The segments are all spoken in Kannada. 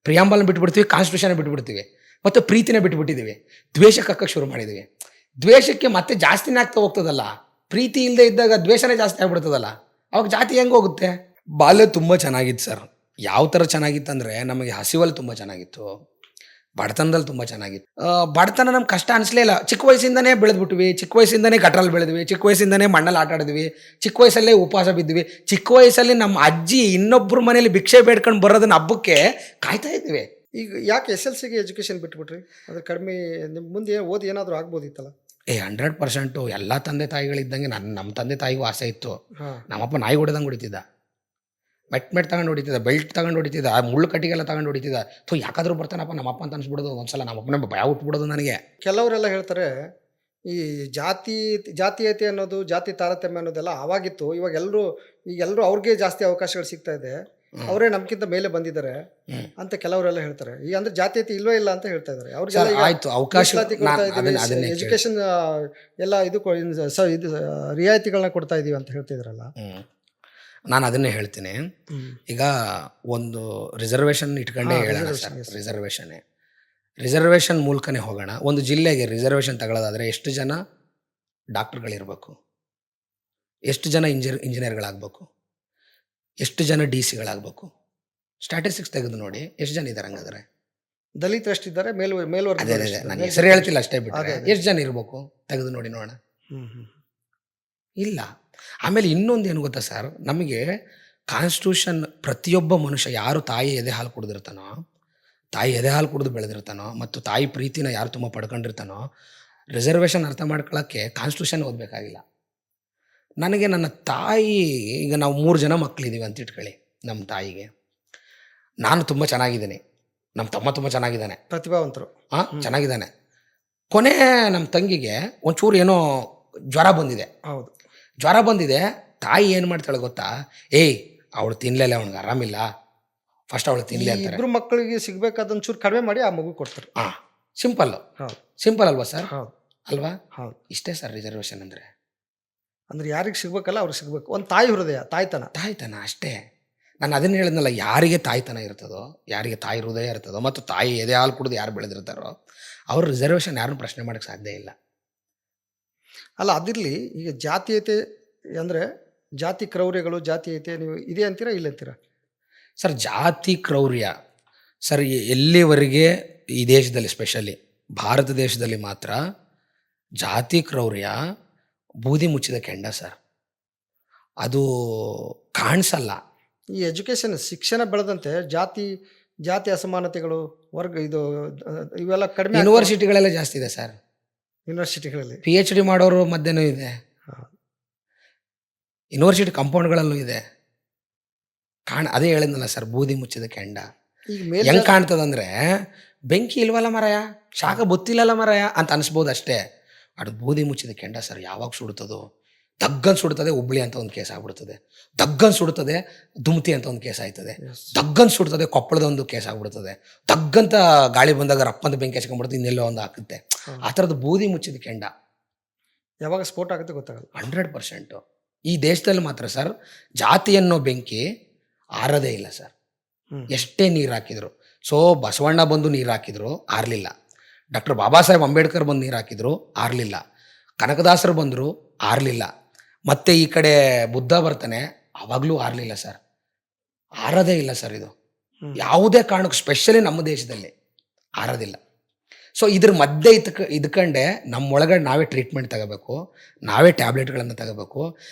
ಪ್ರಿಯಾಂಬಲ್ನ ಬಿಟ್ಬಿಡ್ತೀವಿ, ಕಾನ್ಸ್ಟಿಟ್ಯೂಷನ್ ಬಿಟ್ಬಿಡ್ತೀವಿ, ಮತ್ತು ಪ್ರೀತಿನೇ ಬಿಟ್ಬಿಟ್ಟಿದ್ದೀವಿ, ದ್ವೇಷಕ್ಕೆ ಹಾಕಕ್ಕೆ ಶುರು ಮಾಡಿದ್ದೀವಿ. ದ್ವೇಷಕ್ಕೆ ಮತ್ತೆ ಜಾಸ್ತಿನೇ ಆಗ್ತಾ ಹೋಗ್ತದಲ್ಲ. ಪ್ರೀತಿ ಇಲ್ಲದೆ ಇದ್ದಾಗ ದ್ವೇಷನೇ ಜಾಸ್ತಿ ಆಗ್ಬಿಡ್ತದಲ್ಲ, ಅವಾಗ ಜಾತಿ ಹೆಂಗೆ ಹೋಗುತ್ತೆ? ಬಾಲ್ಯ ತುಂಬ ಚೆನ್ನಾಗಿತ್ತು ಸರ್. ಯಾವ ಥರ ಚೆನ್ನಾಗಿತ್ತಂದರೆ, ನಮಗೆ ಹಸಿವಲ್ಲಿ ತುಂಬ ಚೆನ್ನಾಗಿತ್ತು, ಬಡತನದಲ್ಲಿ ತುಂಬ ಚೆನ್ನಾಗಿತ್ತು. ಬಡತನ ನಮ್ಗೆ ಕಷ್ಟ ಅನಿಸ್ಲೇ ಇಲ್ಲ. ಚಿಕ್ಕ ವಯಸ್ಸಿಂದನೇ ಬೆಳೆದ್ಬಿಟ್ವಿ, ಚಿಕ್ಕ ವಯಸ್ಸಿಂದನೇ ಗಟ್ರಲ್ಲಿ ಬೆಳೆದ್ವಿ, ಚಿಕ್ಕ ವಯಸ್ಸಿಂದನೇ ಮಣ್ಣಲ್ಲಿ ಆಟ ಆಡಿದ್ವಿ, ಚಿಕ್ಕ ವಯಸ್ಸಲ್ಲೇ ಉಪವಾಸ ಬಿದ್ವಿ, ಚಿಕ್ಕ ವಯಸ್ಸಲ್ಲಿ ನಮ್ಮ ಅಜ್ಜಿ ಇನ್ನೊಬ್ಬರ ಮನೇಲಿ ಭಿಕ್ಷೆ ಬೇಡ್ಕೊಂಡು ಬರೋದನ್ನ ಹಬ್ಬಕ್ಕೆ ಕಾಯ್ತಾ ಇದ್ವಿ. ಈಗ ಯಾಕೆ SLCಗೆ ಎಜುಕೇಷನ್ ಬಿಟ್ಬಿಟ್ರಿ? ಅದ್ರ ಕಡಿಮೆ ನಿಮ್ಮ ಮುಂದೆ ಓದಿ ಏನಾದರೂ ಆಗ್ಬೋದಿತ್ತಲ್ಲ? 100% ಎಲ್ಲ ತಂದೆ ತಾಯಿಗಳಿದ್ದಂಗೆ ನಮ್ಮ ತಂದೆ ತಾಯಿಗೂ ಆಸೆ ಇತ್ತು. ಹಾಂ. ನಮ್ಮಪ್ಪ ನಾಯಿ ಹೊಡೆದಂಗೆ ಹೊಡಿತಿದ್ದ, ಮೆಟ್ ತಗೊಂಡು ಹೊಡಿತಿದ್ದ, ಬೆಲ್ಟ್ ತಗೊಂಡು ಹೊಡಿತಿದ್ದ, ಮುಳ್ಳು ಕಟ್ಟಿಗೆಲ್ಲ ತಗೊಂಡು ಹೊಡಿತಿದ್ದ. ಯಾಕಾದ್ರೂ ಬರ್ತಾನಪ್ಪ ನಮ್ಮಪ್ಪ ಅಂತ ಅನ್ಸ್ಬಿಡೋದು. ಒಂದ್ಸಲ ನಮ್ಮಪ್ಪನೇ ಭಯ ಹುಟ್ಬಿಡೋದು ನನಗೆ. ಕೆಲವರೆಲ್ಲ ಹೇಳ್ತಾರೆ ಈ ಜಾತೀಯತೆ ಅನ್ನೋದು, ಜಾತಿ ತಾರತಮ್ಯ ಅನ್ನೋದೆಲ್ಲ ಆವಾಗಿತ್ತು, ಇವಾಗ ಎಲ್ಲರೂ ಅವ್ರಿಗೆ ಜಾಸ್ತಿ ಅವಕಾಶಗಳು ಸಿಗ್ತಾ ಇದೆ, ಅವರೇ ನಮ್ಗಿಂತ ಮೇಲೆ ಬಂದಿದ್ದಾರೆ ಅಂತ ಕೆಲವರೆಲ್ಲ ಹೇಳ್ತಾರೆ. ಈಗ ಅಂದ್ರೆ ಜಾತೀಯತೆ ಇಲ್ವೇ ಇಲ್ಲ ಅಂತ ಹೇಳ್ತಾ ಇದ್ದಾರೆ. ಅವ್ರಿಗೆಲ್ಲ ಆಯ್ತು ಅವಕಾಶ, ಎಜುಕೇಶನ್ ಎಲ್ಲ ಇದು ರಿಯಾಯಿತಿಗಳನ್ನ ಕೊಡ್ತಾ ಇದೀವಿ ಅಂತ ಹೇಳ್ತಿದ್ರಲ್ಲ. ನಾನು ಅದನ್ನೇ ಹೇಳ್ತೀನಿ. ಈಗ ಒಂದು ರಿಸರ್ವೇಷನ್ ಇಟ್ಕೊಂಡೇ ಹೇಳೋಣ ಸರ್. ರಿಸರ್ವೇಷನ್ ಮೂಲಕನೇ ಹೋಗೋಣ. ಒಂದು ಜಿಲ್ಲೆಗೆ ರಿಸರ್ವೇಷನ್ ತಗೊಳ್ಳೋದಾದರೆ ಎಷ್ಟು ಜನ ಡಾಕ್ಟರ್ಗಳಿರ್ಬೇಕು, ಎಷ್ಟು ಜನ ಇಂಜಿನಿಯರ್ಗಳಾಗಬೇಕು, ಎಷ್ಟು ಜನ DC-ಗಳಾಗಬೇಕು? ಸ್ಟ್ಯಾಟಿಸ್ಟಿಕ್ಸ್ ತೆಗೆದು ನೋಡಿ, ಎಷ್ಟು ಜನ ಇದ್ದಾರೆ ಹಂಗಾದ್ರೆ? ದಲಿತರು ಎಷ್ಟಿದ್ದಾರೆ? ಮೇಲ್ವರ್ಗ. ಅದೇ ನಾನು ಹೆಸರು ಹೇಳ್ತಿಲ್ಲ ಅಷ್ಟೇ ಬಿಟ್ಟರೆ ಎಷ್ಟು ಜನ ಇರಬೇಕು ತೆಗೆದು ನೋಡಿ ನೋಡೋಣ. ಇಲ್ಲ. ಆಮೇಲೆ ಇನ್ನೊಂದು ಏನು ಗೊತ್ತಾ ಸರ್, ನಮಗೆ ಕಾನ್ಸ್ಟಿಟ್ಯೂಷನ್ ಪ್ರತಿಯೊಬ್ಬ ಮನುಷ್ಯ ಯಾರು ತಾಯಿ ಎದೆ ಹಾಲು ಕುಡಿದಿರ್ತಾನೋ, ತಾಯಿ ಎದೆ ಹಾಲು ಕುಡಿದು ಬೆಳೆದಿರ್ತಾನೋ, ಮತ್ತು ತಾಯಿ ಪ್ರೀತಿನ ಯಾರು ತುಂಬ ಪಡ್ಕೊಂಡಿರ್ತಾನೋ, ರಿಸರ್ವೇಷನ್ ಅರ್ಥ ಮಾಡ್ಕೊಳ್ಳೋಕ್ಕೆ ಕಾನ್ಸ್ಟಿಟ್ಯೂಷನ್ ಓದಬೇಕಾಗಿಲ್ಲ. ನನಗೆ ನನ್ನ ತಾಯಿ, ಈಗ ನಾವು 3 ಜನ ಮಕ್ಕಳಿದ್ದೀವಿ ಅಂತ ಇಟ್ಕೊಳ್ಳಿ. ನಮ್ಮ ತಾಯಿಗೆ ನಾನು ತುಂಬ ಚೆನ್ನಾಗಿದ್ದೀನಿ, ನಮ್ಮ ತಮ್ಮ ತುಂಬ ಚೆನ್ನಾಗಿದ್ದಾನೆ, ಪ್ರತಿಭಾವಂತರು, ಚೆನ್ನಾಗಿದ್ದಾನೆ. ಕೊನೆ ನಮ್ಮ ತಂಗಿಗೆ ಒಂಚೂರು ಏನೋ ಜ್ವರ ಬಂದಿದೆ. ಹೌದು, ಜ್ವರ ಬಂದಿದೆ. ತಾಯಿ ಏನು ಮಾಡ್ತಾಳೆ ಗೊತ್ತಾ? ಅವಳು ತಿನ್ಲಿಲ್ಲ, ಅವ್ನಿಗೆ ಆರಾಮಿಲ್ಲ, ಫಸ್ಟ್ ಅವಳು ತಿನ್ಲಿ ಅಂತಾರೆ. ಇಬ್ರು ಮಕ್ಕಳಿಗೆ ಸಿಗ್ಬೇಕಾದ ಚೂರು ಕಡಿಮೆ ಮಾಡಿ ಆ ಮಗು ಕೊಡ್ತಾರೆ. ಸಿಂಪಲ್ ಅಲ್ವಾ ಸರ್? ಹೌದು ಅಲ್ವಾ? ಹೌದು. ಇಷ್ಟೇ ಸರ್ ರಿಸರ್ವೇಷನ್ ಅಂದರೆ. ಯಾರಿಗೆ ಸಿಗ್ಬೇಕಲ್ಲ ಅವ್ರಿಗೆ ಸಿಗ್ಬೇಕು. ಒಂದು ತಾಯಿ ಹೃದಯ, ತಾಯ್ತನ ಅಷ್ಟೇ. ನಾನು ಅದನ್ನು ಹೇಳಿದ್ನಲ್ಲ, ಯಾರಿಗೆ ತಾಯ್ತನ ಇರ್ತದೋ, ಯಾರಿಗೆ ತಾಯಿ ಹೃದಯ ಇರ್ತದೋ, ಮತ್ತು ತಾಯಿ ಎದೆ ಹಾಲು ಕುಡಿದು ಯಾರು ಬೆಳೆದಿರ್ತಾರೋ ಅವ್ರ ರಿಸರ್ವೇಷನ್ ಯಾರನ್ನೂ ಪ್ರಶ್ನೆ ಮಾಡೋಕ್ಕೆ ಸಾಧ್ಯ ಇಲ್ಲ. ಅಲ್ಲ, ಅದಿರಲಿ. ಈಗ ಜಾತೀಯತೆ ಅಂದರೆ ಜಾತಿ ಕ್ರೌರ್ಯಗಳು, ಜಾತೀಯತೆ ನೀವು ಇದೆ ಅಂತೀರಾ ಇಲ್ಲ ಅಂತೀರಾ? ಸರ್, ಜಾತಿ ಕ್ರೌರ್ಯ ಸರ್ ಎಲ್ಲಿವರೆಗೆ ಈ ದೇಶದಲ್ಲಿ, ಸ್ಪೆಷಲಿ ಭಾರತ ದೇಶದಲ್ಲಿ ಮಾತ್ರ ಜಾತಿ ಕ್ರೌರ್ಯ ಬೂದಿ ಮುಚ್ಚಿದ ಕೆಂಡ ಸರ್. ಅದು ಕಾಣಿಸಲ್ಲ. ಈ ಎಜುಕೇಷನ್, ಶಿಕ್ಷಣ ಬೆಳೆದಂತೆ ಜಾತಿ ಅಸಮಾನತೆಗಳು, ಇವೆಲ್ಲ ಕಡಿಮೆ. ಯೂನಿವರ್ಸಿಟಿಗಳೆಲ್ಲ ಜಾಸ್ತಿ ಇದೆ ಸರ್. ಯೂನಿವರ್ಸಿಟಿಗಳಲ್ಲಿ PhD ಮಾಡೋರು ಮಧ್ಯೆನೂ ಇದೆ, ಯೂನಿವರ್ಸಿಟಿ ಕಾಂಪೌಂಡ್ಗಳಲ್ಲೂ ಇದೆ. ಅದೇ ಹೇಳಿದ್ನಲ್ಲ ಸರ್, ಬೂದಿ ಮುಚ್ಚಿದ ಕೆಂಡ. ಈಗ ಹೆಂಗೆ ಕಾಣ್ತದಂದ್ರೆ, ಬೆಂಕಿ ಇಲ್ವಲ್ಲ ಮರಯ, ಶಾಖ ಗೊತ್ತಿಲ್ಲಲ್ಲ ಮರಯ ಅಂತ ಅನಿಸ್ಬೋದು ಅಷ್ಟೇ. ಅದು ಬೂದಿ ಮುಚ್ಚಿದ ಕೆಂಡ ಸರ್. ಯಾವಾಗ ಸುಡ್ತದೋ ದಗ್ಗನ್ ಸುಡ್ತದೆ, ಹುಬ್ಳಿ ಅಂತ ಒಂದು ಕೇಸ್ ಆಗ್ಬಿಡ್ತದೆ. ದಗ್ಗನ್ ಸುಡ್ತದೆ, ದುಮ್ತಿ ಅಂತ ಒಂದು ಕೇಸ್ ಆಯ್ತದೆ. ದಗ್ಗನ್ ಸುಡ್ತದೆ, ಕೊಪ್ಪಳದ ಒಂದು ಕೇಸ್ ಆಗ್ಬಿಡ್ತದೆ. ದಗ್ಗಂತ ಗಾಳಿ ಬಂದಾಗ ರಪ್ಪಂತ ಬೆಂಕಿ ಹಚ್ಕೊಂಡ್ಬಿಡ್ತದೆ, ಇನ್ನೆಲ್ಲೋ ಒಂದು ಹಾಕುತ್ತೆ. ಆ ಥರದ್ದು ಬೂದಿ ಮುಚ್ಚಿದ ಕೆಂಡ ಯಾವಾಗ ಸ್ಫೋಟ ಆಗುತ್ತೆ ಗೊತ್ತಾಗಲ್ಲ. 100%. ಈ ದೇಶದಲ್ಲಿ ಮಾತ್ರ ಸರ್ ಜಾತಿ ಅನ್ನೋ ಬೆಂಕಿ ಆರದೇ ಇಲ್ಲ ಸರ್. ಎಷ್ಟೇ ನೀರು ಹಾಕಿದ್ರು. ಬಸವಣ್ಣ ಬಂದು ನೀರು ಹಾಕಿದ್ರು ಆರಲಿಲ್ಲ, ಡಾಕ್ಟರ್ ಬಾಬಾ ಸಾಹೇಬ್ ಅಂಬೇಡ್ಕರ್ ಬಂದು ನೀರು ಹಾಕಿದ್ರು ಆರಲಿಲ್ಲ, ಕನಕದಾಸರು ಬಂದರು ಆರಲಿಲ್ಲ, ಮತ್ತೆ ಈ ಕಡೆ ಬುದ್ಧ ಬರ್ತಾನೆ ಆವಾಗಲೂ ಆರಲಿಲ್ಲ ಸರ್. ಆರದೇ ಇಲ್ಲ ಸರ್. ಇದು ಯಾವುದೇ ಕಾರಣಕ್ಕೂ, ಸ್ಪೆಷಲಿ ನಮ್ಮ ದೇಶದಲ್ಲಿ ಆರೋದಿಲ್ಲ. ಇದ್ರ ಮಧ್ಯೆ ಇದ್ಕೊಂಡೆ ನಮ್ಮೊಳಗಡೆ ನಾವೇ ಟ್ರೀಟ್ಮೆಂಟ್ ತಗೋಬೇಕು, ನಾವೇ ಟ್ಯಾಬ್ಲೆಟ್ಗಳನ್ನು ತಗೋಬೇಕು.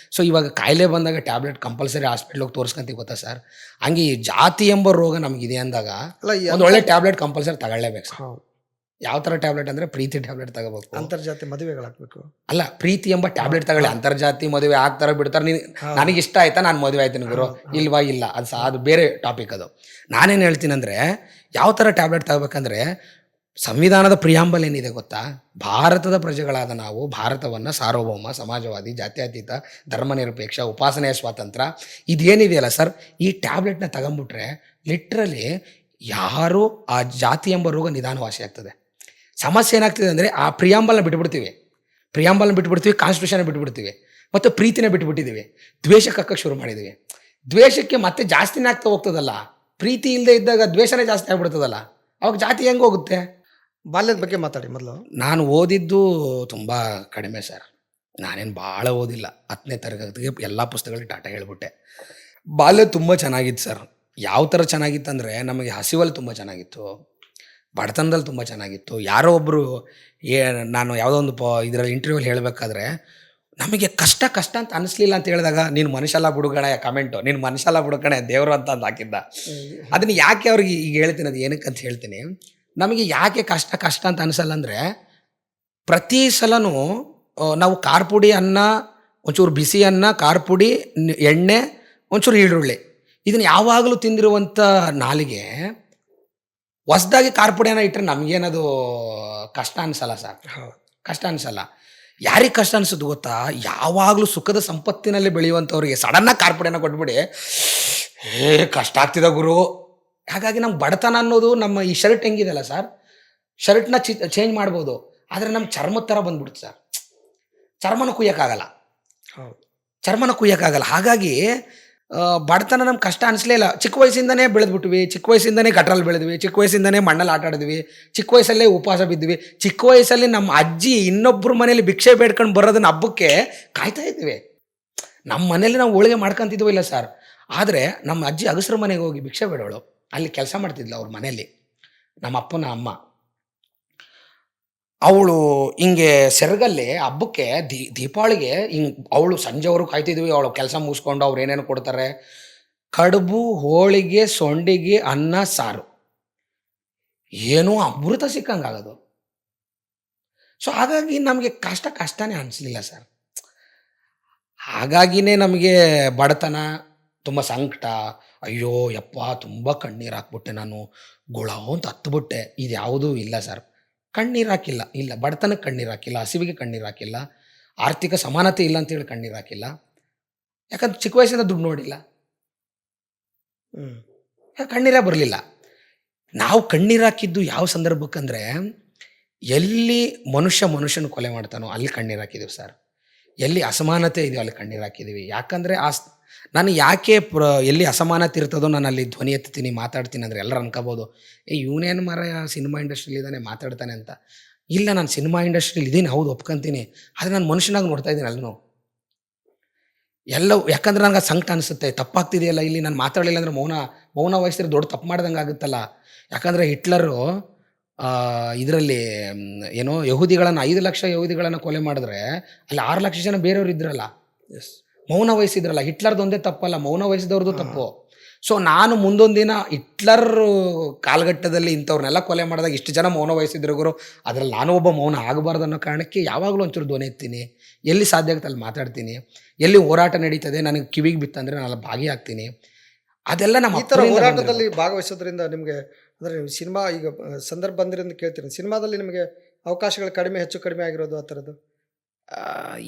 ಇವಾಗ ಕಾಯಿಲೆ ಬಂದಾಗ ಟ್ಯಾಬ್ಲೆಟ್ ಕಂಪಲ್ಸರಿ ಹಾಸ್ಪಿಟ್ಲಿಗೆ ತೋರಿಸ್ಕೊಂತೀವಿ ಗೊತ್ತಾ ಸರ್. ಹಂಗೆ ಈ ಜಾತಿ ಎಂಬ ರೋಗ ನಮಗಿದೆ ಅಂದಾಗ ಒಂದು ಒಳ್ಳೆ ಟ್ಯಾಬ್ಲೆಟ್ ಕಂಪಲ್ಸರಿ ತಗೊಳ್ಳೇಬೇಕು ಸರ್. ಯಾವ ಥರ ಟ್ಯಾಬ್ಲೆಟ್ ಅಂದರೆ ಪ್ರೀತಿ ಟ್ಯಾಬ್ಲೆಟ್ ತಗೋಬೇಕು. ಅಂತರ್ಜಾತಿ ಮದುವೆಗಳಾಗಬೇಕು. ಅಲ್ಲ, ಪ್ರೀತಿ ಎಂಬ ಟ್ಯಾಬ್ಲೆಟ್ ತಗೊಳ್ಳಿ. ಅಂತರ್ಜಾತಿ ಮದುವೆ ಆಗ್ತಾರೆ ಬಿಡ್ತಾರೆ. ನನಗೆ ಇಷ್ಟ ಆಯ್ತಾ, ನಾನು ಮದುವೆ ಆಯ್ತೀನಿ ಗುರು, ಇಲ್ವಾ ಇಲ್ಲ, ಅದು ಬೇರೆ ಟಾಪಿಕ್. ಅದು ನಾನೇನು ಹೇಳ್ತೀನಿ ಅಂದರೆ, ಯಾವ ಥರ ಟ್ಯಾಬ್ಲೆಟ್ ತಗೋಬೇಕಂದ್ರೆ, ಸಂವಿಧಾನದ ಪ್ರಿಯಾಂಬಲ್ ಏನಿದೆ ಗೊತ್ತಾ? ಭಾರತದ ಪ್ರಜೆಗಳಾದ ನಾವು ಭಾರತವನ್ನು ಸಾರ್ವಭೌಮ, ಸಮಾಜವಾದಿ, ಜಾತ್ಯತೀತ, ಧರ್ಮನಿರಪೇಕ್ಷ, ಉಪಾಸನೆಯ ಸ್ವಾತಂತ್ರ್ಯ, ಇದೇನಿದೆಯಲ್ಲ ಸರ್, ಈ ಟ್ಯಾಬ್ಲೆಟ್ನ ತಗೊಂಬಿಟ್ರೆ ಲಿಟ್ರಲಿ ಯಾರೂ ಆ ಜಾತಿ ಎಂಬ ರೋಗ ನಿಧಾನವಾಸಿ ಆಗ್ತದೆ. ಸಮಸ್ಯೆ ಏನಾಗ್ತಿದೆ ಅಂದರೆ, ಆ ಪ್ರಿಯಾಂಬಲ್ನ ಬಿಟ್ಬಿಡ್ತೀವಿ, ಕಾನ್ಸ್ಟಿಟ್ಯೂಷನ್ ಬಿಟ್ಬಿಡ್ತೀವಿ, ಮತ್ತು ಪ್ರೀತಿನೇ ಬಿಟ್ಬಿಟ್ಟಿದ್ದೀವಿ, ದ್ವೇಷಕ್ಕೆ ಹಾಕಕ್ಕೆ ಶುರು ಮಾಡಿದ್ದೀವಿ. ದ್ವೇಷಕ್ಕೆ ಮತ್ತೆ ಜಾಸ್ತಿನೇ ಆಗ್ತಾ ಹೋಗ್ತದಲ್ಲ, ಪ್ರೀತಿ ಇಲ್ಲದೆ ಇದ್ದಾಗ ದ್ವೇಷನೇ ಜಾಸ್ತಿ ಆಗ್ಬಿಡ್ತದಲ್ಲ, ಅವಾಗ ಜಾತಿ ಹೆಂಗೆ ಹೋಗುತ್ತೆ? ಬಾಲ್ಯದ ಬಗ್ಗೆ ಮಾತಾಡಿ ಮೊದಲು. ನಾನು ಓದಿದ್ದು ತುಂಬ ಕಡಿಮೆ ಸರ್. ನಾನೇನು ಭಾಳ ಓದಿಲ್ಲ. 10ನೇ ತರಗತಿಗೆ ಎಲ್ಲ ಪುಸ್ತಕಗಳಿಗೆ ಟಾಟಾ ಹೇಳ್ಬಿಟ್ಟೆ. ಬಾಲ್ಯ ತುಂಬ ಚೆನ್ನಾಗಿತ್ತು ಸರ್. ಯಾವ ಥರ ಚೆನ್ನಾಗಿತ್ತಂದರೆ, ನಮಗೆ ಹಸಿವಲ್ಲಿ ತುಂಬ ಚೆನ್ನಾಗಿತ್ತು, ಬಡತನದಲ್ಲಿ ತುಂಬ ಚೆನ್ನಾಗಿತ್ತು. ಯಾರೋ ಒಬ್ಬರು ನಾನು ಯಾವುದೋ ಒಂದು ಇದರಲ್ಲಿ ಇಂಟರ್ವ್ಯೂಲ್ಲಿ ಹೇಳಬೇಕಾದ್ರೆ, ನಮಗೆ ಕಷ್ಟ ಕಷ್ಟ ಅಂತ ಅನಿಸ್ಲಿಲ್ಲ ಅಂತ ಹೇಳಿದಾಗ, ನೀನು ಮನುಷ್ಯಲ್ಲ ಬಿಡುಗಣೆ ಕಮೆಂಟು, ನೀನು ಮನುಷ್ಯಲ್ಲ ಬಿಡುಗಣೆ ದೇವರು ಅಂತ ಹಾಕಿದ್ದ. ಅದನ್ನು ಯಾಕೆ ಅವ್ರಿಗೆ ಈಗ ಹೇಳ್ತೀನಿ, ಅದು ಏನಕ್ಕೆ ಅಂತ ಹೇಳ್ತೀನಿ. ನಮಗೆ ಯಾಕೆ ಕಷ್ಟ ಕಷ್ಟ ಅಂತ ಅನಿಸಲ್ಲ ಅಂದರೆ, ಪ್ರತಿ ಸಲನೂ ನಾವು ಖಾರ ಪುಡಿ ಅನ್ನ, ಒಂಚೂರು ಬಿಸಿ ಅನ್ನ, ಖಾರ ಪುಡಿ, ಎಣ್ಣೆ, ಒಂಚೂರು ಈರುಳ್ಳಿ, ಇದನ್ನು ಯಾವಾಗಲೂ ತಿಂದಿರುವಂಥ ನಾಲಿಗೆ ಹೊಸ್ದಾಗಿ ಖಾರ ಪುಡಿಯನ್ನು ಇಟ್ಟರೆ ನಮಗೇನದು ಕಷ್ಟ ಅನಿಸಲ್ಲ ಸರ್. ಕಷ್ಟ ಅನಿಸಲ್ಲ. ಯಾರಿಗೆ ಕಷ್ಟ ಅನಿಸೋದು ಗೊತ್ತಾ? ಯಾವಾಗಲೂ ಸುಖದ ಸಂಪತ್ತಿನಲ್ಲಿ ಬೆಳೆಯುವಂಥವ್ರಿಗೆ ಸಡನ್ನಾಗಿ ಖಾರ ಪುಡಿಯನ್ನು ಕೊಟ್ಬಿಡಿ, ಕಷ್ಟ ಆಗ್ತಿದೆ ಗುರು. ಹಾಗಾಗಿ ನಮ್ಮ ಬಡತನ ಅನ್ನೋದು, ನಮ್ಮ ಈ ಶರ್ಟ್ ಹೆಂಗಿದೆಯಲ್ಲ ಸರ್, ಶರ್ಟ್ನ ಚೇಂಜ್ ಮಾಡ್ಬೋದು, ಆದರೆ ನಮ್ಮ ಚರ್ಮದ ಥರ ಬಂದ್ಬಿಡುತ್ತೆ ಸರ್. ಚರ್ಮನ ಕುಯ್ಯೋಕ್ಕಾಗಲ್ಲ. ಚರ್ಮನ ಕುಯ್ಯೋಕ್ಕಾಗಲ್ಲ. ಹಾಗಾಗಿ ಬಡತನ ನಮ್ಗೆ ಕಷ್ಟ ಅನಿಸ್ಲೇ ಇಲ್ಲ. ಚಿಕ್ಕ ವಯಸ್ಸಿಂದನೇ ಬೆಳೆದ್ಬಿಟ್ವಿ, ಚಿಕ್ಕ ವಯಸ್ಸಿಂದನೇ ಗಟ್ರಲ್ಲಿ ಬೆಳೆದ್ವಿ, ಚಿಕ್ಕ ವಯಸ್ಸಿಂದನೇ ಮಣ್ಣಲ್ಲಿ ಆಟ ಆಡಿದ್ವಿ, ಚಿಕ್ಕ ವಯಸ್ಸಲ್ಲೇ ಉಪವಾಸ ಬಿದ್ವಿ, ಚಿಕ್ಕ ವಯಸ್ಸಲ್ಲಿ ನಮ್ಮ ಅಜ್ಜಿ ಇನ್ನೊಬ್ಬರ ಮನೇಲಿ ಭಿಕ್ಷೆ ಬೇಡ್ಕೊಂಡು ಬರೋದನ್ನ ಹಬ್ಬಕ್ಕೆ ಕಾಯ್ತಾ ಇದ್ವಿ. ನಮ್ಮ ಮನೇಲಿ ನಾವು ಹೋಳಿಗೆ ಮಾಡ್ಕೊತಿದ್ವೋ ಇಲ್ಲ ಸರ್, ಆದರೆ ನಮ್ಮ ಅಜ್ಜಿ ಅಗಸ್ರ ಮನೆಗೆ ಹೋಗಿ ಭಿಕ್ಷೆ ಬೇಡೋಳು, ಅಲ್ಲಿ ಕೆಲಸ ಮಾಡ್ತಿದ್ಲು ಅವ್ರ ಮನೇಲಿ, ನಮ್ಮ ಅಪ್ಪನ ಅಮ್ಮ. ಅವಳು ಹಿಂಗೆ ಸೆರಗಲ್ಲಿ ಹಬ್ಬಕ್ಕೆ ದೀಪಾವಳಿಗೆ ಹಿಂಗೆ ಅವಳು ಸಂಜೆವರೆಗೂ ಕಾಯ್ತಿದ್ವಿ. ಅವಳು ಕೆಲಸ ಮುಗಿಸ್ಕೊಂಡು ಅವ್ರು ಏನೇನು ಕೊಡ್ತಾರೆ, ಕಡುಬು, ಹೋಳಿಗೆ, ಸೊಂಡಿಗೆ, ಅನ್ನ, ಸಾರು, ಏನೋ ಅಮೃತ ಸಿಕ್ಕಂಗಾಗೋದು. ಸೊ ಹಾಗಾಗಿ ನಮಗೆ ಕಷ್ಟನೇ ಅನಿಸ್ಲಿಲ್ಲ ಸರ್. ಹಾಗಾಗಿನೇ ನಮಗೆ ಬಡತನ, ತುಂಬ ಸಂಕಟ, ಅಯ್ಯೋ ಯಪ್ಪ ತುಂಬ ಕಣ್ಣೀರು ಹಾಕ್ಬಿಟ್ಟೆ ನಾನು, ಗುಳ ಅಂತ ಹತ್ಬಿಟ್ಟೆ, ಇದು ಯಾವುದೂ ಇಲ್ಲ ಸರ್. ಕಣ್ಣೀರು ಹಾಕಿಲ್ಲ, ಇಲ್ಲ ಬಡತನಕ್ಕೆ ಕಣ್ಣೀರು ಹಾಕಿಲ್ಲ, ಹಸಿವಿಗೆ ಕಣ್ಣೀರು ಹಾಕಿಲ್ಲ, ಆರ್ಥಿಕ ಸಮಾನತೆ ಇಲ್ಲ ಅಂತೇಳಿ ಕಣ್ಣೀರು ಹಾಕಿಲ್ಲ. ಯಾಕಂದ್ರೆ ಚಿಕ್ಕ ವಯಸ್ಸಿಂದ ದುಡ್ಡು ನೋಡಿಲ್ಲ, ಕಣ್ಣೀರೇ ಬರಲಿಲ್ಲ. ನಾವು ಕಣ್ಣೀರು ಹಾಕಿದ್ದು ಯಾವ ಸಂದರ್ಭಕ್ಕಂದ್ರೆ, ಎಲ್ಲಿ ಮನುಷ್ಯನ ಕೊಲೆ ಮಾಡ್ತಾನೋ ಅಲ್ಲಿ ಕಣ್ಣೀರು ಹಾಕಿದ್ದೀವಿ ಸರ್. ಎಲ್ಲಿ ಅಸಮಾನತೆ ಇದೆಯೋ ಅಲ್ಲಿ ಕಣ್ಣೀರು ಹಾಕಿದ್ದೀವಿ. ಯಾಕಂದರೆ ನಾನು ಯಾಕೆ ಎಲ್ಲಿ ಅಸಮಾನತೆ ಇರ್ತದೋ ನಾನು ಅಲ್ಲಿ ಧ್ವನಿ ಎತ್ತೀನಿ, ಮಾತಾಡ್ತೀನಿ ಅಂದರೆ ಎಲ್ಲರೂ ಅನ್ಕೋಬೋದು, ಇವನೇನು ಮರ ಸಿನಿಮಾ ಇಂಡಸ್ಟ್ರಿಲಿ ಇದ್ದಾನೆ ಮಾತಾಡ್ತಾನೆ ಅಂತ. ಇಲ್ಲ, ನಾನು ಸಿನಿಮಾ ಇಂಡಸ್ಟ್ರಿಲಿ ಇದ್ದೀನಿ, ಹೌದು ಒಪ್ಕೊಂತೀನಿ, ಆದರೆ ನಾನು ಮನುಷ್ಯನಾಗಿ ನೋಡ್ತಾ ಇದ್ದೀನಿ ಅಲ್ಲೂ ಎಲ್ಲವೂ. ಯಾಕಂದ್ರೆ ನನಗೆ ಸಂಕಟ ಅನಿಸುತ್ತೆ, ತಪ್ಪಾಗ್ತಿದೆಯಲ್ಲ ಇಲ್ಲಿ, ನಾನು ಮಾತಾಡಲಿಲ್ಲ ಅಂದರೆ ಮೌನ ವಹಿಸಿದ್ರೆ ದೊಡ್ಡ ತಪ್ಪು ಮಾಡ್ದಂಗೆ ಆಗುತ್ತಲ್ಲ. ಯಾಕಂದರೆ ಹಿಟ್ಲರು ಇದರಲ್ಲಿ ಏನೋ ಯಹೂದಿಗಳನ್ನು 5 ಲಕ್ಷ ಯಹೂದಿಗಳನ್ನು ಕೊಲೆ ಮಾಡಿದ್ರೆ ಅಲ್ಲಿ 6 ಲಕ್ಷ ಜನ ಬೇರೆಯವರು ಇದ್ರಲ್ಲ, ಮೌನ ವಹಿಸಿದ್ರಲ್ಲ. ಹಿಟ್ಲರ್ದು ಒಂದೇ ತಪ್ಪಲ್ಲ, ಮೌನ ವಹಿಸಿದವ್ರದ್ದು ತಪ್ಪು. ಸೊ ನಾನು ಮುಂದೊಂದು ದಿನ ಹಿಟ್ಲರ್ ಕಾಲಘಟ್ಟದಲ್ಲಿ ಇಂಥವ್ರನ್ನೆಲ್ಲ ಕೊಲೆ ಮಾಡಿದಾಗ ಇಷ್ಟು ಜನ ಮೌನ ವಹಿಸಿದ್ರು ಗುರು, ಅದರಲ್ಲಿ ನಾನು ಒಬ್ಬ ಮೌನ ಆಗಬಾರ್ದು ಅನ್ನೋ ಕಾರಣಕ್ಕೆ ಯಾವಾಗಲೂ ಒಂಚೂರು ಧ್ವನಿ ಎತ್ತೀನಿ, ಎಲ್ಲಿ ಸಾಧ್ಯ ಆಗುತ್ತೆ ಅಲ್ಲಿ ಮಾತಾಡ್ತೀನಿ, ಎಲ್ಲಿ ಹೋರಾಟ ನಡೀತದೆ ನನಗೆ ಕಿವಿಗೆ ಬಿತ್ತಂದರೆ ನಾನು ಅಲ್ಲಿ ಭಾಗಿಯಾಗ್ತೀನಿ. ಅದೆಲ್ಲ ನಮ್ಮ ಈ ಥರ ಹೋರಾಟದಲ್ಲಿ ಭಾಗವಹಿಸೋದ್ರಿಂದ ನಿಮಗೆ, ಅಂದರೆ ಸಿನಿಮಾ ಈಗ ಸಂದರ್ಭ ಬಂದಿರೋದು ಕೇಳ್ತೀನಿ, ಸಿನಿಮಾದಲ್ಲಿ ನಿಮಗೆ ಅವಕಾಶಗಳು ಹೆಚ್ಚು ಕಡಿಮೆ ಆಗಿರೋದು ಆ ಥರದ್ದು?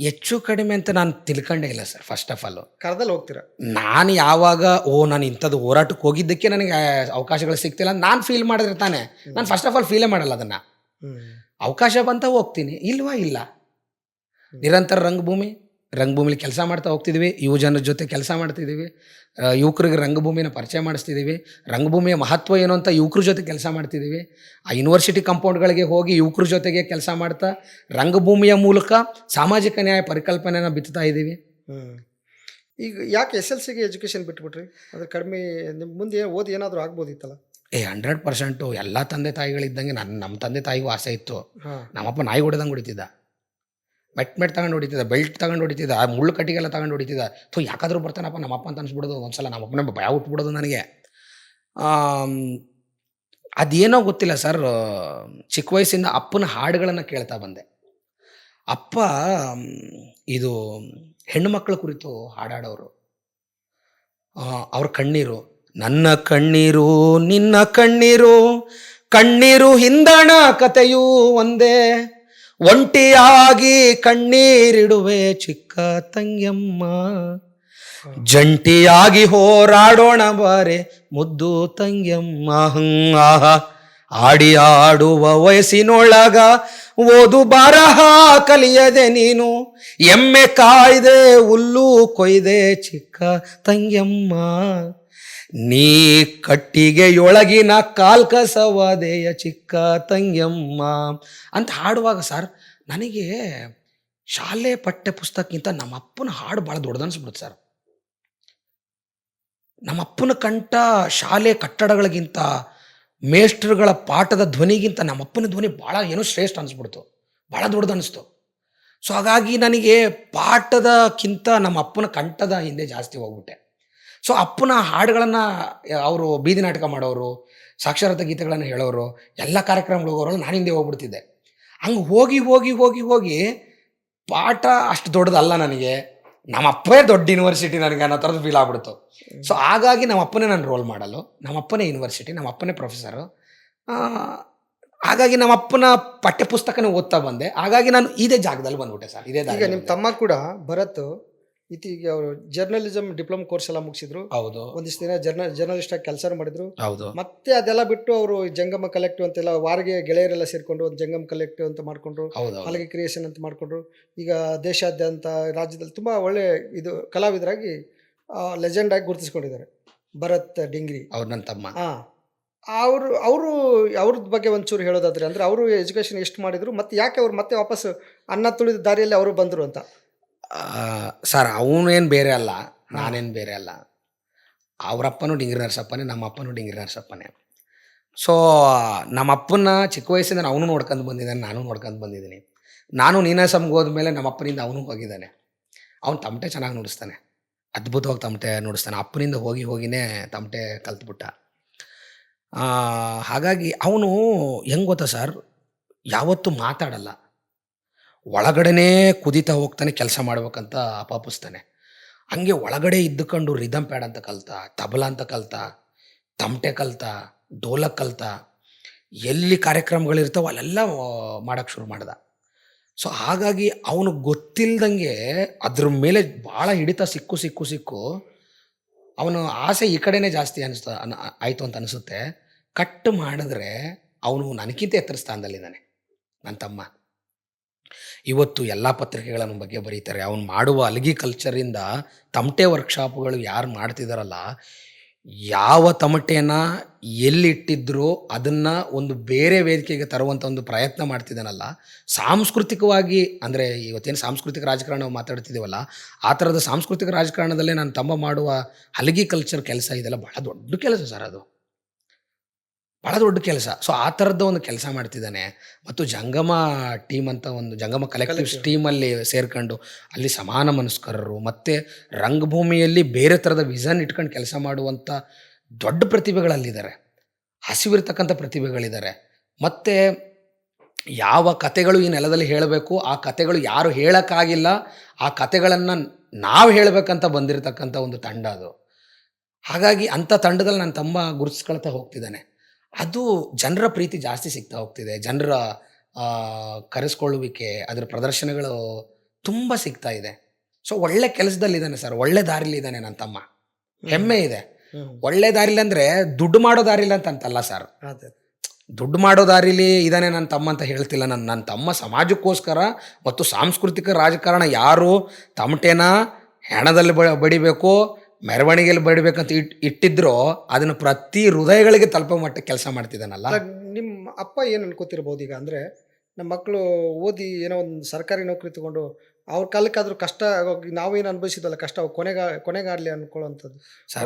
ಹೆಚ್ಚು ಕಡಿಮೆ ಅಂತ ನಾನು ತಿಳ್ಕೊಂಡೇ ಇಲ್ಲ ಸರ್. ಫಸ್ಟ್ ಆಫ್ ಆಲ್ ಕರ್ದಲ್ಲಿ ಹೋಗ್ತೀರಾ? ನಾನು ಯಾವಾಗ ನಾನು ಇಂಥದ್ದು ಹೋರಾಟಕ್ಕೆ ಹೋಗಿದ್ದಕ್ಕೆ ನನಗೆ ಅವಕಾಶಗಳು ಸಿಗ್ತಿಲ್ಲ ನಾನು ಫೀಲ್ ಮಾಡಿದ್ರೆ ತಾನೆ, ನಾನು ಫಸ್ಟ್ ಆಫ್ ಆಲ್ ಫೀಲೇ ಮಾಡಲ್ಲ ಅದನ್ನು. ಅವಕಾಶ ಬಂತ ಹೋಗ್ತೀನಿ, ಇಲ್ವಾ ಇಲ್ಲ. ನಿರಂತರ ರಂಗಭೂಮಿಲಿ ಕೆಲಸ ಮಾಡ್ತಾ ಹೋಗ್ತಿದ್ವಿ, ಯುವಜನರ ಜೊತೆ ಕೆಲಸ ಮಾಡ್ತಿದ್ದೀವಿ, ಯುವಕರಿಗೆ ರಂಗಭೂಮಿನ ಪರಿಚಯ ಮಾಡಿಸ್ತಿದ್ದೀವಿ, ರಂಗಭೂಮಿಯ ಮಹತ್ವ ಏನು ಅಂತ ಯುವಕರ ಜೊತೆ ಕೆಲಸ ಮಾಡ್ತಿದ್ದೀವಿ. ಆ ಯೂನಿವರ್ಸಿಟಿ ಕಾಂಪೌಂಡ್ಗಳಿಗೆ ಹೋಗಿ ಯುವಕರ ಜೊತೆಗೆ ಕೆಲಸ ಮಾಡ್ತಾ ರಂಗಭೂಮಿಯ ಮೂಲಕ ಸಾಮಾಜಿಕ ನ್ಯಾಯ ಪರಿಕಲ್ಪನೆನ ಬಿತ್ತಾ ಇದ್ದೀವಿ. ಈಗ ಯಾಕೆ SLCಗೆ ಎಜುಕೇಷನ್ ಬಿಟ್ಬಿಟ್ರಿ? ಅದ್ರ ಕಡಿಮೆ ನಿಮ್ಮ ಮುಂದೆ ಓದಿ ಏನಾದರೂ ಆಗ್ಬೋದಿತ್ತಲ್ಲ? 100% ಎಲ್ಲ ತಂದೆ ತಾಯಿಗಳಿದ್ದಂಗೆ ನಮ್ಮ ತಂದೆ ತಾಯಿಗೂ ಆಸೆ ಇತ್ತು. ನಮ್ಮಪ್ಪ ನಾಯಿ ಹೊಡೆದಂಗೆ ಹೊಡಿತಿದ್ದ, ಮೆಟ್ ತಗೊಂಡು ಹೊಡಿತಿದ್ದ, ಬೆಲ್ಟ್ ತಗೊಂಡು ಹೊಡಿತಿದ್ದ, ಮುಳ್ಳು ಕಟ್ಟಿಗೆಲ್ಲ ತಗೊಂಡು ಹೊಡಿತಿದ್ದ. ಯಾಕಾದರೂ ಬರ್ತಾನಪ್ಪ ನಮ್ಮಪ್ಪ ಅಂತ ಅನ್ಸ್ಬಿಡೋದು. ಒಂದ್ಸಲ ನಮ್ಮಪ್ಪನೇ ಭಯ ಹುಟ್ಬಿಡೋದು ನನಗೆ. ಅದೇನೋ ಗೊತ್ತಿಲ್ಲ ಸರ್, ಚಿಕ್ಕ ವಯಸ್ಸಿಂದ ಅಪ್ಪನ ಹಾಡುಗಳನ್ನು ಕೇಳ್ತಾ ಬಂದೆ. ಅಪ್ಪ ಇದು ಹೆಣ್ಣು ಮಕ್ಕಳ ಕುರಿತು ಹಾಡಾಡೋರು. ಅವ್ರ ಕಣ್ಣೀರು, ನನ್ನ ಕಣ್ಣೀರು ನಿನ್ನ ಕಣ್ಣೀರು, ಕಣ್ಣೀರು ಹಿಂದಣ ಕಥೆಯೂ ಒಂದೇ, ಒಂಟಿಯಾಗಿ ಕಣ್ಣೀರಿಡುವೆ ಚಿಕ್ಕ ತಂಗ್ಯಮ್ಮ, ಜಂಟಿಯಾಗಿ ಹೋರಾಡೋಣ ಬಾರೆ ಮುದ್ದು ತಂಗ್ಯಮ್ಮ. ಆಡಿ ಆಡುವ ವಯಸ್ಸಿನೊಳಗ ಓದು ಬರಹ ಕಲಿಯದೆ ನೀನು, ಎಮ್ಮೆ ಕಾಯ್ದೆ ಹುಲ್ಲು ಕೊಯ್ದೆ ಚಿಕ್ಕ ತಂಗ್ಯಮ್ಮ, ನೀ ಕಟ್ಟಿಗೆಯೊಳಗಿನ ಕಾಲ್ಕಸವಾದೆಯ ಚಿಕ್ಕ ತಂಗ್ಯಮ್ಮ ಅಂತ ಹಾಡುವಾಗ ಸರ್ ನನಗೆ ಶಾಲೆ ಪಠ್ಯ ಪುಸ್ತಕಕ್ಕಿಂತ ನಮ್ಮ ಅಪ್ಪನ ಹಾಡು ಭಾಳ ದೊಡ್ಡದನ್ಸ್ಬಿಡುತ್ತೆ ಸರ್. ನಮ್ಮ ಅಪ್ಪನ ಕಂಠ ಶಾಲೆ ಕಟ್ಟಡಗಳಿಗಿಂತ ಮೇಷ್ಟ್ರುಗಳ ಪಾಠದ ಧ್ವನಿಗಿಂತ ನಮ್ಮ ಅಪ್ಪನ ಧ್ವನಿ ಭಾಳ ಏನೋ ಶ್ರೇಷ್ಠ ಅನಿಸ್ಬಿಡ್ತು, ಭಾಳ ದೊಡ್ಡದನ್ನಿಸ್ತು. ಸೊ ಹಾಗಾಗಿ ನನಗೆ ಪಾಠದಕ್ಕಿಂತ ನಮ್ಮ ಅಪ್ಪನ ಕಂಠದ ಹಿಂದೆ ಜಾಸ್ತಿ ಹೋಗ್ಬಿಟ್ಟೆ. ಸೊ ಅಪ್ಪನ ಹಾಡುಗಳನ್ನು ಅವರು ಬೀದಿ ನಾಟಕ ಮಾಡೋರು, ಸಾಕ್ಷರತಾ ಗೀತೆಗಳನ್ನು ಹೇಳೋರು, ಎಲ್ಲ ಕಾರ್ಯಕ್ರಮಗಳಿಗೆ ಹೋಗೋರು, ನಾನು ಹಿಂದೆ ಹೋಗ್ಬಿಡ್ತಿದ್ದೆ. ಹಂಗೆ ಹೋಗಿ ಹೋಗಿ ಹೋಗಿ ಹೋಗಿ ಪಾಠ ಅಷ್ಟು ದೊಡ್ಡದಲ್ಲ ನನಗೆ, ನಮ್ಮ ಅಪ್ಪನೇ ದೊಡ್ಡ ಯೂನಿವರ್ಸಿಟಿ ನನಗೆ ಅನ್ನೋ ಥರದ್ದು ಫೀಲ್ ಆಗ್ಬಿಡ್ತು. ಸೊ ಹಾಗಾಗಿ ನಮ್ಮ ಅಪ್ಪನೇ ನನ್ನ ರೋಲ್ ಮಾಡಲು, ನಮ್ಮ ಅಪ್ಪನೇ ಯೂನಿವರ್ಸಿಟಿ, ನಮ್ಮ ಅಪ್ಪನೇ ಪ್ರೊಫೆಸರು. ಹಾಗಾಗಿ ನಮ್ಮ ಅಪ್ಪನ ಪಠ್ಯ ಪುಸ್ತಕನೇ ಓದ್ತಾ ಬಂದೆ. ಹಾಗಾಗಿ ನಾನು ಇದೇ ಜಾಗದಲ್ಲಿ ಬಂದ್ಬಿಟ್ಟೆ ಸರ್, ಇದೇ ಈಗ ದಾರಿ. ನಿಮ್ಮ ತಮ್ಮ ಕೂಡ ಭರತ್ ಇತ್ತೀಗೆ ಅವರು ಜರ್ನಲಿಸಮ್ ಡಿಪ್ಲೊಮಾ ಕೋರ್ಸ್ ಎಲ್ಲ ಮುಗಿಸಿದ್ರು. ಹೌದು ಒಂದಿಷ್ಟು ದಿನ ಜರ್ನಲಿಸ್ಟ್ ಆಗಿ ಕೆಲಸ ಮಾಡಿದ್ರು. ಹೌದು ಮತ್ತೆ ಅದೆಲ್ಲ ಬಿಟ್ಟು ಅವರು ಜಂಗಮ ಕಲೆಕ್ಟಿವ್ ಅಂತೆಲ್ಲ ವಾರಿಗೆ ಗೆಳೆಯರೆಲ್ಲ ಸೇರ್ಕೊಂಡು ಒಂದು ಜಂಗಮ ಕಲೆಕ್ಟಿವ್ ಅಂತ ಮಾಡ್ಕೊಂಡ್ರು, ಹೌದು ಹಲಗೆ ಕ್ರಿಯೇಷನ್ ಅಂತ ಮಾಡ್ಕೊಂಡ್ರು. ಈಗ ದೇಶಾದ್ಯಂತ ರಾಜ್ಯದಲ್ಲಿ ತುಂಬ ಒಳ್ಳೆ ಇದು ಕಲಾವಿದರಾಗಿ ಲೆಜೆಂಡ್ ಆಗಿ ಗುರುತಿಸ್ಕೊಂಡಿದ್ದಾರೆ ಭರತ್ ಡಿಂಗ್ರಿ. ಅವ್ರು ನನ್ನ ತಮ್ಮ. ಹಾಂ, ಅವರು ಅವ್ರದ್ದು ಬಗ್ಗೆ ಒಂಚೂರು ಹೇಳೋದಾದ್ರೆ ಅಂದರೆ ಅವರು ಎಜುಕೇಷನ್ ಎಷ್ಟು ಮಾಡಿದ್ರು ಮತ್ತು ಯಾಕೆ ಅವ್ರು ಮತ್ತೆ ವಾಪಸ್ ಅನ್ನ ತುಳಿದ ದಾರಿಯಲ್ಲಿ ಅವರು ಬಂದರು ಅಂತ. ಸರ್ ಅವನೇನು ಬೇರೆ ಅಲ್ಲ, ನಾನೇನು ಬೇರೆ ಅಲ್ಲ. ಅವರಪ್ಪನೂ ಡಿಂಗ್ರಿ ನರಸಪ್ಪನೇ, ನಮ್ಮ ಅಪ್ಪನೂ ಡಿಂಗ್ರಿ ನರಸಪ್ಪನೇ. ಸೊ ನಮ್ಮ ಅಪ್ಪನ ಚಿಕ್ಕ ವಯಸ್ಸಿಂದ ಅವನು ನೋಡ್ಕೊಂಡು ಬಂದಿದ್ದಾನೆ, ನಾನು ನೋಡ್ಕೊಂಡು ಬಂದಿದ್ದೀನಿ. ನಾನು ನೀನಾಸಮ್ಗೆ ಹೋದ್ಮೇಲೆ ನಮ್ಮ ಅಪ್ಪನಿಂದ ಅವನು ಹೋಗಿದ್ದಾನೆ. ಅವನು ತಮಟೆ ಚೆನ್ನಾಗಿ ನುಡಿಸ್ತಾನೆ, ಅದ್ಭುತವಾಗಿ ತಮಟೆ ನುಡಿಸ್ತಾನೆ. ಅಪ್ಪನಿಂದ ಹೋಗಿ ಹೋಗಿನೇ ತಮಟೆ ಕಲ್ತ್ಬಿಟ್ಟ. ಹಾಗಾಗಿ ಅವನು ಹೆಂಗೆ ಗೊತ್ತಾ ಸರ್, ಯಾವತ್ತೂ ಮಾತಾಡಲ್ಲ, ಒಳಗಡೆನೇ ಕುದೀತಾ ಹೋಗ್ತಾನೆ, ಕೆಲಸ ಮಾಡ್ಬೇಕಂತ ಅಪಾಪಿಸ್ತಾನೆ. ಹಂಗೆ ಒಳಗಡೆ ಇದ್ದುಕೊಂಡು ರಿದಮ್ ಪ್ಯಾಡ್ ಅಂತ ಕಲ್ತ, ತಬಲ ಅಂತ ಕಲ್ತ, ತಮಟೆ ಕಲ್ತ, ಡೋಲಕ್ ಕಲ್ತ, ಎಲ್ಲಿ ಕಾರ್ಯಕ್ರಮಗಳಿರ್ತಾವ ಅಲ್ಲೆಲ್ಲ ಮಾಡೋಕ್ಕೆ ಶುರು ಮಾಡ್ದ. ಸೊ ಹಾಗಾಗಿ ಅವನು ಗೊತ್ತಿಲ್ದಂಗೆ ಅದ್ರ ಮೇಲೆ ಭಾಳ ಹಿಡಿತ ಸಿಕ್ಕು ಅವನು ಆಸೆ ಈ ಕಡೆನೇ ಜಾಸ್ತಿ ಆಯಿತು ಅಂತ ಅನಿಸುತ್ತೆ. ಕಟ್ ಮಾಡಿದ್ರೆ ಅವನು ನನಗಿಂತ ಎತ್ತರ ಸ್ಥಾನದಲ್ಲಿದ್ದಾನೆ ನನ್ನ ತಮ್ಮ. ಇವತ್ತು ಎಲ್ಲ ಪತ್ರಿಕೆಗಳ ಬಗ್ಗೆ ಬರೀತಾರೆ. ಅವನು ಮಾಡುವ ಅಲ್ಗಿ ಕಲ್ಚರಿಂದ ತಮಟೆ ವರ್ಕ್ಶಾಪ್ಗಳು ಯಾರು ಮಾಡ್ತಿದ್ದಾರಲ್ಲ, ಯಾವ ತಮಟೆನ ಎಲ್ಲಿಟ್ಟಿದ್ರೂ ಅದನ್ನು ಒಂದು ಬೇರೆ ವೇದಿಕೆಗೆ ತರುವಂಥ ಒಂದು ಪ್ರಯತ್ನ ಮಾಡ್ತಿದ್ದಾನಲ್ಲ. ಸಾಂಸ್ಕೃತಿಕವಾಗಿ ಅಂದರೆ ಇವತ್ತೇನು ಸಾಂಸ್ಕೃತಿಕ ರಾಜಕಾರಣ ನಾವು ಮಾತಾಡ್ತಿದ್ದೀವಲ್ಲ, ಆ ಥರದ ಸಾಂಸ್ಕೃತಿಕ ರಾಜಕಾರಣದಲ್ಲೇ ನನ್ನ ತಮ್ಮ ಮಾಡುವ ಹಲಗಿ ಕಲ್ಚರ್ ಕೆಲಸ ಇದೆಲ್ಲ ಭಾಳ ದೊಡ್ಡ ಕೆಲಸ ಸರ್, ಅದು ಭಾಳ ದೊಡ್ಡ ಕೆಲಸ. ಸೊ ಆ ಥರದ್ದು ಒಂದು ಕೆಲಸ ಮಾಡ್ತಿದ್ದಾನೆ. ಮತ್ತು ಜಂಗಮ ಟೀಮ್ ಅಂತ ಒಂದು ಜಂಗಮ ಕಲೆಕ್ಟಿವ್ಸ್ ಟೀಮಲ್ಲಿ ಸೇರ್ಕೊಂಡು ಅಲ್ಲಿ ಸಮಾನ ಮನಸ್ಕರರು ಮತ್ತು ರಂಗಭೂಮಿಯಲ್ಲಿ ಬೇರೆ ಥರದ ವಿಷನ್ ಇಟ್ಕೊಂಡು ಕೆಲಸ ಮಾಡುವಂಥ ದೊಡ್ಡ ಪ್ರತಿಭೆಗಳಲ್ಲಿದ್ದಾರೆ, ಹಸಿವಿರ್ತಕ್ಕಂಥ ಪ್ರತಿಭೆಗಳಿದ್ದಾರೆ. ಮತ್ತು ಯಾವ ಕತೆಗಳು ಈ ನೆಲದಲ್ಲಿ ಹೇಳಬೇಕು, ಆ ಕತೆಗಳು ಯಾರು ಹೇಳೋಕ್ಕಾಗಿಲ್ಲ, ಆ ಕತೆಗಳನ್ನು ನಾವು ಹೇಳಬೇಕಂತ ಬಂದಿರತಕ್ಕಂಥ ಒಂದು ತಂಡ ಅದು. ಹಾಗಾಗಿ ಅಂಥ ತಂಡದಲ್ಲಿ ನನ್ನ ತಮ್ಮ ಗುರುತಿಸ್ಕೊಳ್ತಾ ಹೋಗ್ತಿದ್ದಾನೆ. ಅದು ಜನರ ಪ್ರೀತಿ ಜಾಸ್ತಿ ಸಿಗ್ತಾ ಹೋಗ್ತಿದೆ, ಜನರ ಕರೆಸ್ಕೊಳ್ಳುವಿಕೆ, ಅದರ ಪ್ರದರ್ಶನಗಳು ತುಂಬ ಸಿಗ್ತಾ ಇದೆ. ಸೊ ಒಳ್ಳೆ ಕೆಲಸದಲ್ಲಿದ್ದಾನೆ ಸರ್, ಒಳ್ಳೆ ದಾರಿಲಿದ್ದಾನೆ ನನ್ನ ತಮ್ಮ, ಹೆಮ್ಮೆ ಇದೆ. ಒಳ್ಳೆ ದಾರಿಲಿ ಅಂದರೆ ದುಡ್ಡು ಮಾಡೋ ದಾರಿಲಿ ಅಂತಲ್ಲ ಸರ್, ದುಡ್ಡು ಮಾಡೋ ದಾರಿಲಿ ಇದ್ದಾನೆ ನನ್ನ ತಮ್ಮ ಅಂತ ಹೇಳ್ತಿಲ್ಲ. ನನ್ನ ತಮ್ಮ ಸಮಾಜಕ್ಕೋಸ್ಕರ ಮತ್ತು ಸಾಂಸ್ಕೃತಿಕ ರಾಜಕಾರಣ ಯಾರು ತಮಟೆನ ಹೆಣದಲ್ಲಿ ಬಡಿಬೇಕು, ಮೆರವಣಿಗೆಯಲ್ಲಿ ಬಡಿಬೇಕಂತ ಇಟ್ಟಿದ್ರೋ ಅದನ್ನು ಪ್ರತಿ ಹೃದಯಗಳಿಗೆ ತಲುಪೋ ಮಟ್ಟ ಕೆಲಸ ಮಾಡ್ತಿದ್ದಾನಲ್ಲ. ನಿಮ್ಮ ಅಪ್ಪ ಏನು ಅನ್ಕೋತಿರ್ಬೋದು ಈಗ ಅಂದರೆ, ನಮ್ಮ ಮಕ್ಕಳು ಓದಿ ಏನೋ ಒಂದು ಸರ್ಕಾರಿ ನೌಕರಿ ತಗೊಂಡು ಅವ್ರ ಕಾಲಕ್ಕಾದ್ರೂ ಕಷ್ಟ ನಾವೇನು ಅನುಭವಿಸಿದ್ವಲ್ಲ ಕಷ್ಟ ಕೊನೆಗಾರಲಿ ಅನ್ಕೊಳ್ಳೋವಂಥದ್ದು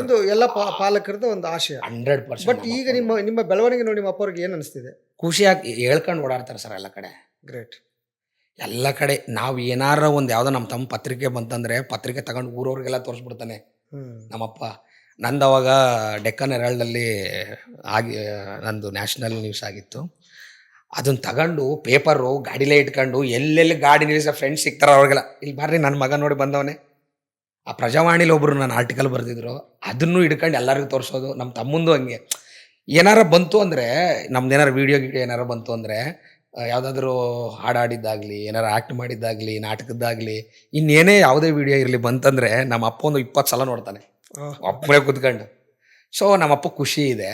ಒಂದು ಎಲ್ಲ ಪಾಲಕರದ್ದು ಒಂದು ಆಶಯ 100%. ಬಟ್ ಈಗ ನಿಮ್ಮ ಬೆಳವಣಿಗೆ ನೋಡಿ ನಿಮ್ಮ ಅಪ್ಪವ್ರಿಗೆ ಏನು ಅನಿಸ್ತಿದೆ? ಖುಷಿಯಾಗಿ ಹೇಳ್ಕೊಂಡು ಓಡಾಡ್ತಾರೆ ಸರ್ ಎಲ್ಲ ಕಡೆ. ಗ್ರೇಟ್. ಎಲ್ಲ ಕಡೆ ನಾವು ಏನಾರ ಒಂದು ಯಾವುದೋ ನಮ್ಮ ತಮ್ಮ ಪತ್ರಿಕೆ ಬಂತಂದರೆ ಪತ್ರಿಕೆ ತಗೊಂಡು ಊರವ್ರಿಗೆಲ್ಲ ತೋರಿಸ್ಬಿಡ್ತಾನೆ ನಮ್ಮಪ್ಪ. ನಂದು ಅವಾಗ ಡೆಕ್ಕನ್ ಹೆರಾಲ್ಡಲ್ಲಿ ನಂದು ನ್ಯಾಷನಲ್ ನ್ಯೂಸ್ ಆಗಿತ್ತು. ಅದನ್ನು ತಗೊಂಡು ಪೇಪರು ಗಾಡಿಲೇ ಇಟ್ಕೊಂಡು ಎಲ್ಲೆಲ್ಲಿ ಗಾಡಿ ನಿಲ್ಲಿಸೋ ಫ್ರೆಂಡ್ಸ್ ಸಿಗ್ತಾರೆ ಅವ್ರಿಗೆಲ್ಲ, ಇಲ್ಲಿ ಬರ್ರಿ ನನ್ನ ಮಗ ನೋಡಿ ಬಂದವನೇ. ಆ ಪ್ರಜಾವಾಣಿಲಿ ಒಬ್ಬರು ನಾನು ಆರ್ಟಿಕಲ್ ಬರೆದಿದ್ರು, ಅದನ್ನು ಹಿಡ್ಕೊಂಡು ಎಲ್ಲರಿಗೂ ತೋರಿಸೋದು. ನಮ್ಮ ತಮ್ಮಂದು ಹಂಗೆ ಏನಾರ ಬಂತು ಅಂದರೆ, ನಮ್ದು ಏನಾರು ವೀಡಿಯೋ ಏನಾರು ಬಂತು ಅಂದರೆ, ಯಾವುದಾದ್ರೂ ಹಾಡಾಡಿದ್ದಾಗಲಿ, ಏನಾರು ಆ್ಯಕ್ಟ್ ಮಾಡಿದ್ದಾಗಲಿ, ನಾಟಕದ್ದಾಗಲಿ, ಇನ್ನೇನೇ ಯಾವುದೇ ವೀಡಿಯೋ ಇರಲಿ ಬಂತಂದರೆ ನಮ್ಮ ಅಪ್ಪ ಒಂದು 20 ಸಲ ನೋಡ್ತಾನೆ ಒಬ್ಬನೇ ಕೂತ್ಕೊಂಡು. ಸೊ ನಮ್ಮಪ್ಪ ಖುಷಿ ಇದೆ.